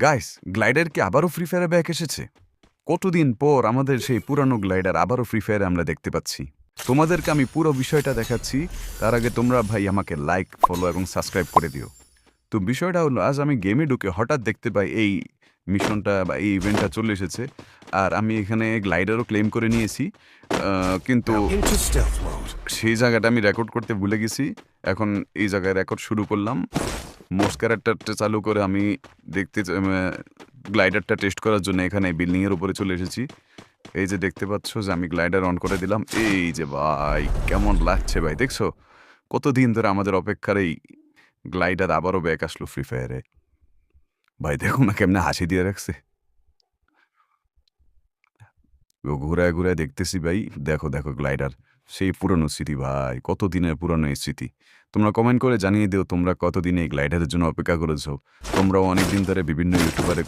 Guys, glider কি আবারও free ফায়ারে back এসেছে? কতদিন পর আমাদের সেই পুরানো গ্লাইডার আবারও ফ্রি ফায়ারে আমরা দেখতে পাচ্ছি। তোমাদেরকে আমি পুরো বিষয়টা দেখাচ্ছি। তার আগে তোমরা ভাই আমাকে লাইক, ফলো এবং সাবস্ক্রাইব করে দিও। তো বিষয়টা হলো, আজ আমি গেমে ঢুকে হঠাৎ দেখতে পাই এই মিশনটা বা এই ইভেন্টটা চলে এসেছে। আর আমি এখানে গ্লাইডারও ক্লেম করে নিয়েছি। কিন্তু Into stealth mode. সেই জায়গাটা আমি রেকর্ড করতে ভুলে গেছি। এখন এই জায়গায় রেকর্ড শুরু করলাম। মোস ক্যারেক্টারটা চালু করে আমি দেখতে গ্লাইডারটা টেস্ট করার জন্য এখানে বিল্ডিংয়ের উপরে চলে এসেছি। এই যে দেখতে পাচ্ছ যে আমি গ্লাইডার অন করে দিলাম। এই যে ভাই, কেমন লাগছে ভাই, দেখছো? কতদিন ধরে আমাদের অপেক্ষার এই গ্লাইডার আবারও ব্যাক আসলো ফ্রি ফায়ারে। ভাই দেখো না কেমনে হাসি দিয়ে রাখছে। ঘুরায় ঘুরায় দেখতেছি ভাই, দেখো দেখো গ্লাইডার। সেই পুরনো স্মৃতি ভাই, কত দিনের পুরনো এই স্মৃতি। তোমরা কমেন্ট করে জানিয়ে দিও তোমরা কতদিন এই গ্লাইডারের জন্য অপেক্ষা করেছো। তোমরাও অনেকদিন ধরে বিভিন্ন ইউটিউবারে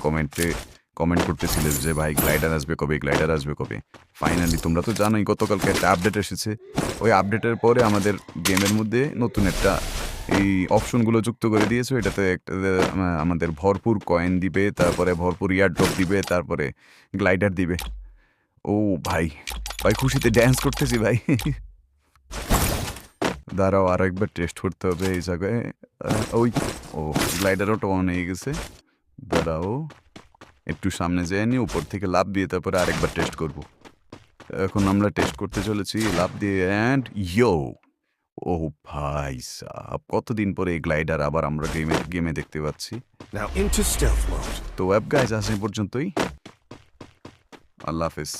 কমেন্ট করতেছিলে যে ভাই গ্লাইডার আসবে কবে, গ্লাইডার আসবে কবে। ফাইনালি তোমরা তো জানোই গতকালকে একটা আপডেট এসেছে। ওই আপডেটের পরে আমাদের গেমের মধ্যে নতুন একটা এই অপশনগুলো যুক্ত করে দিয়েছো। এটাতে একটা আমাদের ভরপুর কয়েন দিবে, তারপরে ভরপুর ইয়ার ড্রপ দিবে, তারপরে গ্লাইডার দিবে। ও ভাই, ভাই খুশিতে ড্যান্স করতেছি ভাই। দাঁড়াও, আরো একবার টেস্ট করতে হবে এই জায়গায়। ওই ও গ্লাইডারও তো অন হয়ে গেছে। দাঁড়াও, একটু সামনে যেয়ে নি, উপর থেকে লাফ দিয়ে তারপরে আরেকবার টেস্ট করব। এখন আমরা টেস্ট করতে চলেছি লাফ দিয়ে, অ্যান্ড ইয়ো। ও ভাই সাব, কতদিন পরে এই গ্লাইডার আবার আমরা গেমে দেখতে পাচ্ছি। Now into stealth mode. তো ওয়েব গাইজ, আজ এই পর্যন্তই। আল্লাহ হাফেজ।